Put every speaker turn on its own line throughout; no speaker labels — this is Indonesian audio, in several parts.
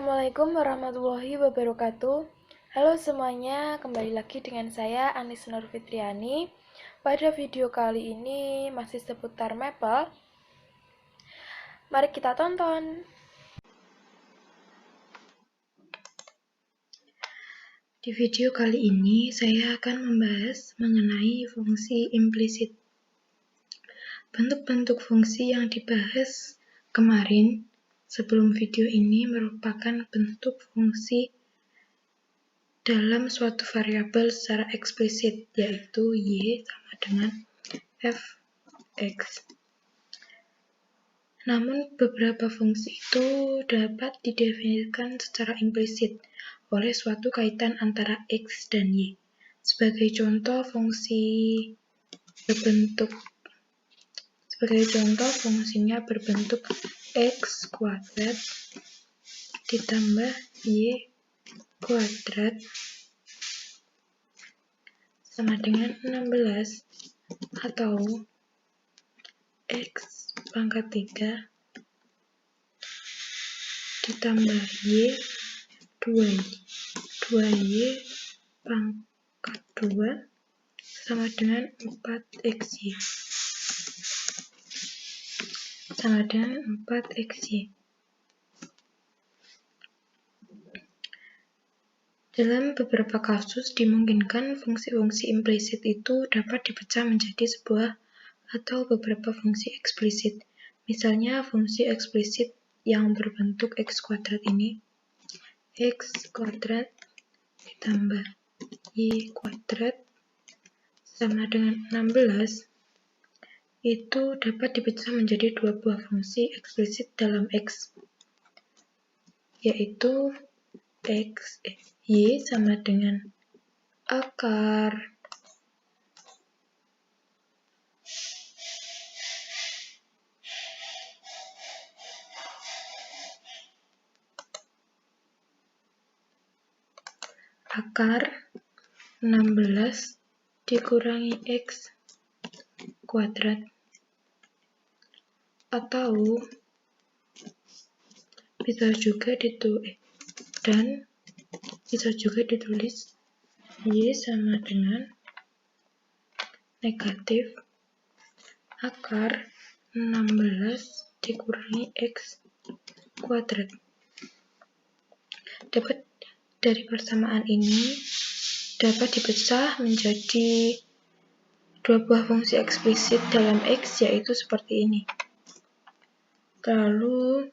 Assalamualaikum warahmatullahi wabarakatuh. Halo semuanya, kembali lagi dengan saya Anis Nur Fitriani. Pada video kali ini masih seputar Maple. Mari kita tonton.
Di video kali ini saya akan membahas mengenai fungsi implisit. Bentuk-bentuk fungsi yang dibahas kemarin sebelum video ini merupakan bentuk fungsi dalam suatu variabel secara eksplisit, yaitu y sama dengan fx. Namun beberapa fungsi itu dapat didefinisikan secara implisit oleh suatu kaitan antara x dan y. Sebagai contoh, fungsinya berbentuk x kuadrat ditambah y kuadrat sama dengan 16 atau x pangkat 3 ditambah y 2y pangkat 2 sama dengan 4xy Dalam beberapa kasus dimungkinkan fungsi-fungsi implisit itu dapat dipecah menjadi sebuah atau beberapa fungsi eksplisit. Misalnya fungsi eksplisit yang berbentuk x kuadrat ini, x kuadrat ditambah y kuadrat sama dengan 16, itu dapat dipecah menjadi dua buah fungsi eksplisit dalam x, yaitu y sama dengan akar akar 16 dikurangi x kuadrat, atau bisa juga ditulis y sama dengan negatif akar 16 dikurangi x kuadrat. Dari persamaan ini dapat dipecah menjadi dua buah fungsi eksplisit dalam x, yaitu seperti ini. Lalu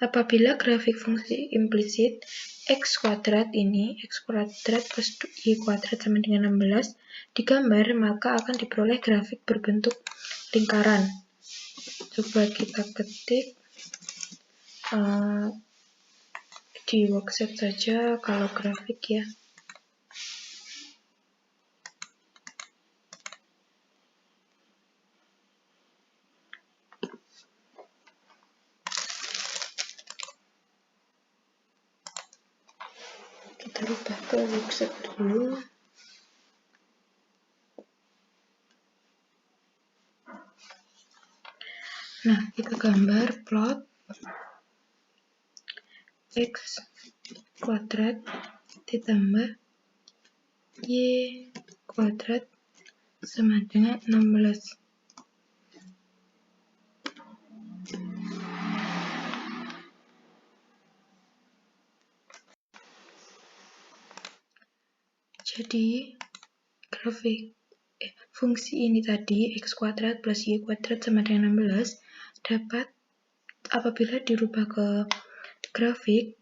apabila grafik fungsi implisit x kuadrat plus y kuadrat sama dengan 16 digambar, maka akan diperoleh grafik berbentuk lingkaran. Coba kita ketik di worksheet saja kalau grafik ya. Kita rubah ke worksheet dulu. Nah, kita gambar plot x kuadrat ditambah y kuadrat sama dengan 16. Jadi grafik fungsi ini tadi x kuadrat plus y kuadrat sama dengan 16 dapat apabila dirubah ke grafik,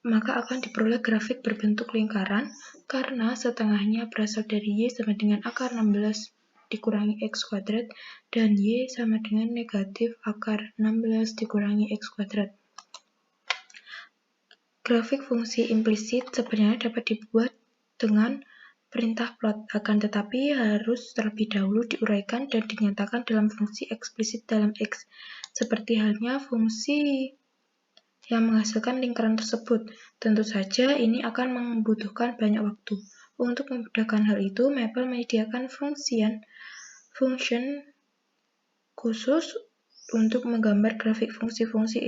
maka akan diperoleh grafik berbentuk lingkaran karena setengahnya berasal dari y sama dengan akar 16 dikurangi x kuadrat dan y sama dengan negatif akar 16 dikurangi x kuadrat. Grafik fungsi implisit sebenarnya dapat dibuat dengan perintah plot, akan tetapi harus terlebih dahulu diuraikan dan dinyatakan dalam fungsi eksplisit dalam x, seperti halnya fungsi yang menghasilkan lingkaran tersebut. Tentu saja ini akan membutuhkan banyak waktu. Untuk memudahkan hal itu, Maple menyediakan function khusus untuk menggambar grafik fungsi-fungsi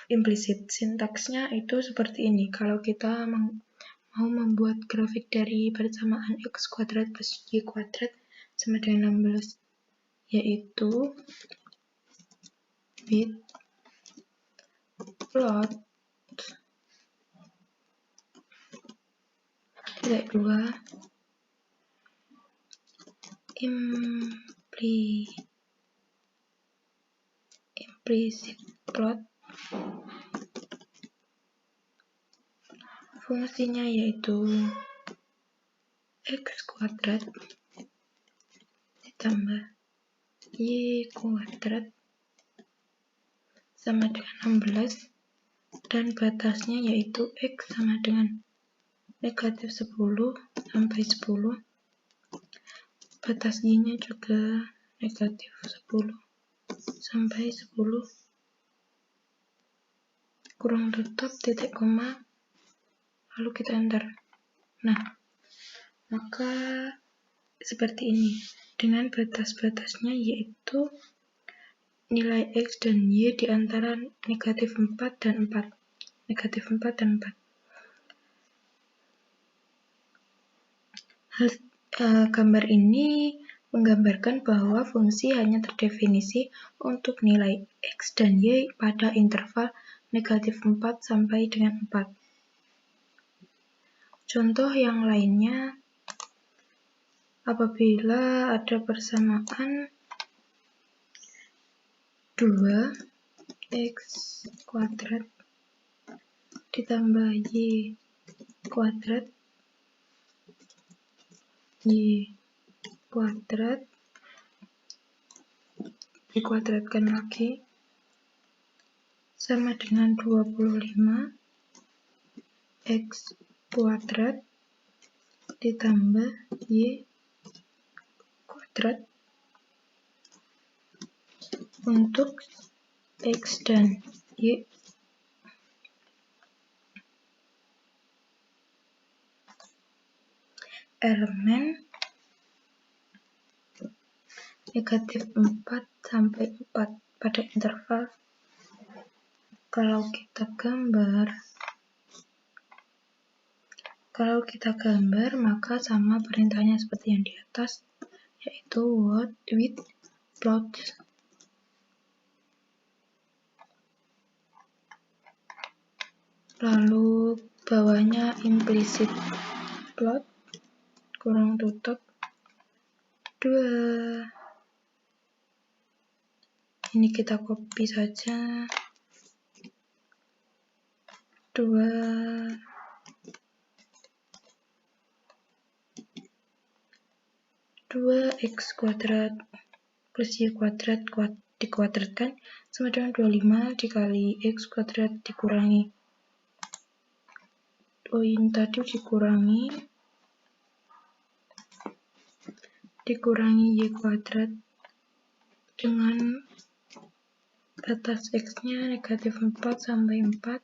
implisit. Sintaksnya itu seperti ini. Kalau kita mau membuat grafik dari persamaan x kuadrat plus y kuadrat sama dengan 16, yaitu with plot titik 2 implicit plot, fungsinya yaitu x kuadrat ditambah y kuadrat sama dengan 16, dan batasnya yaitu x sama dengan negatif 10 sampai 10, batas y-nya juga negatif 10 sampai 10, kurang tutup titik koma, lalu kita enter. Nah, maka seperti ini, dengan batas-batasnya yaitu nilai x dan y di antara negatif 4 dan 4. Negatif 4 dan 4. Gambar ini menggambarkan bahwa fungsi hanya terdefinisi untuk nilai x dan y pada interval negatif 4 sampai dengan 4. Contoh yang lainnya, apabila ada persamaan 2x kuadrat ditambah y kuadrat dikuadratkan lagi sama dengan 25 x kuadrat ditambah y kuadrat untuk x dan y elemen negatif 4 sampai 4 pada interval. Kalau kita gambar maka sama perintahnya seperti yang di atas, yaitu with plot lalu bawahnya implicit plot kurang tutup 2. Ini kita copy saja, 2 x kuadrat plus y kuadrat dikuadratkan sama dengan 25 dikali x kuadrat dikurangi dikurangi y kuadrat dengan batas x-nya negatif 4 sampai 4,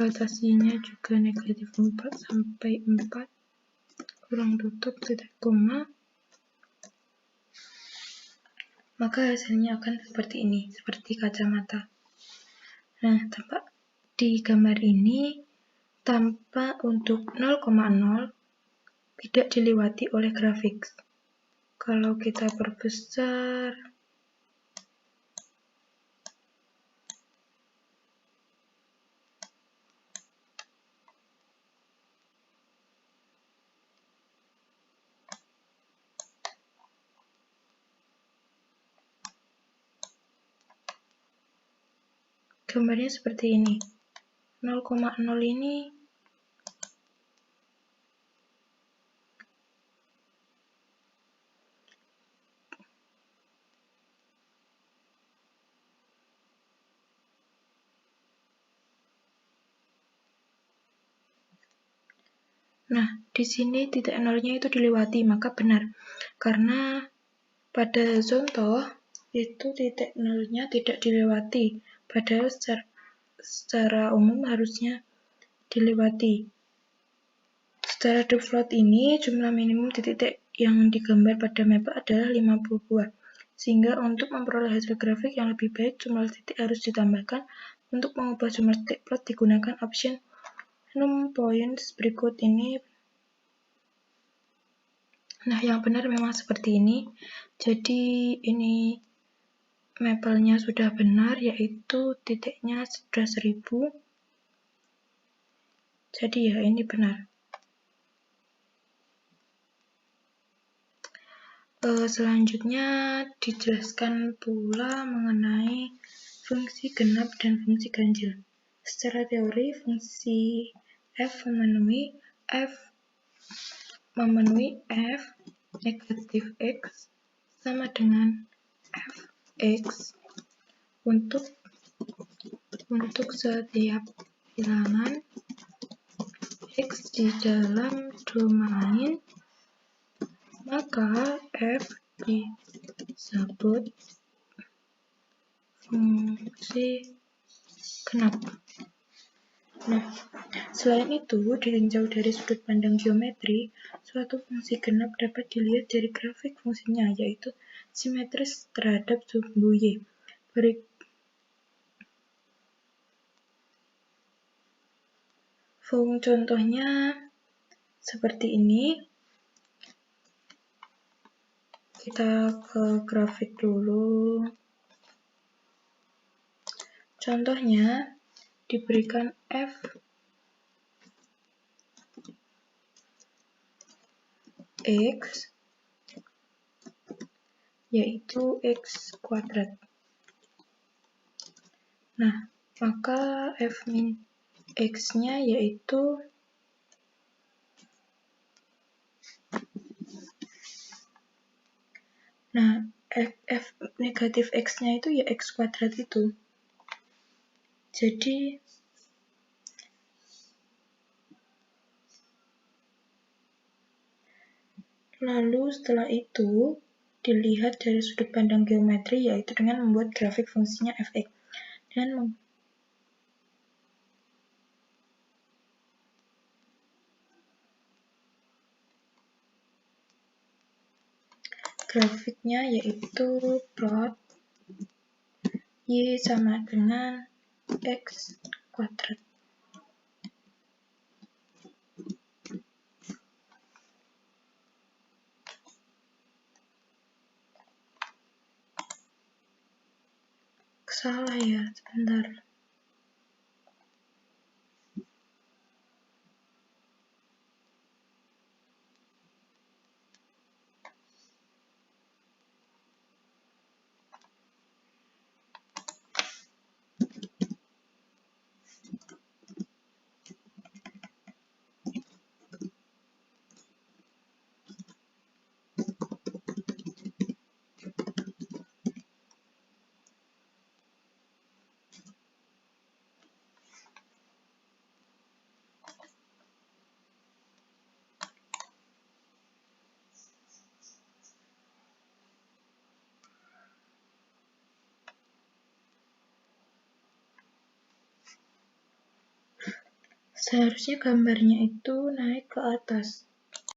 batas y-nya juga negatif 4 sampai 4, kurang tutup titik koma, maka hasilnya akan seperti ini, seperti kacamata. Nah, tampak di gambar ini, tampak untuk 0,0 tidak dilewati oleh grafik. Kalau kita perbesar, gambarnya seperti ini. 0,0 ini Nah, di sini titik nolnya itu dilewati, maka benar. Karena pada contoh itu titik nolnya tidak dilewati, padahal secara umum harusnya dilewati. Secara default ini, jumlah minimum titik yang digambar pada mapel adalah 52. Sehingga untuk memperoleh hasil grafik yang lebih baik, jumlah titik harus ditambahkan Untuk mengubah geometric plot digunakan option num points berikut ini. Nah, yang benar memang seperti ini. Jadi ini mapelnya sudah benar, yaitu titiknya sudah 1000. Jadi ya ini benar. Selanjutnya dijelaskan pula mengenai fungsi genap dan fungsi ganjil. Secara teori, fungsi f memenuhi f negatif x sama dengan fx untuk setiap bilangan x di dalam domain, maka f disebut fungsi genap. Nah, selain itu, ditinjau dari sudut pandang geometri, suatu fungsi genap dapat dilihat dari grafik fungsinya, yaitu simetris terhadap sumbu y. Contohnya seperti ini. Kita ke grafik dulu. Contohnya diberikan f x yaitu x kuadrat. Nah, maka f min x-nya yaitu f negatif x-nya itu ya x kuadrat itu. Jadi lalu setelah itu dilihat dari sudut pandang geometri, yaitu dengan membuat grafik fungsinya fx. Dan grafiknya yaitu plot y sama dengan x kuadrat. Salah ya, sebentar. Seharusnya gambarnya itu naik ke atas.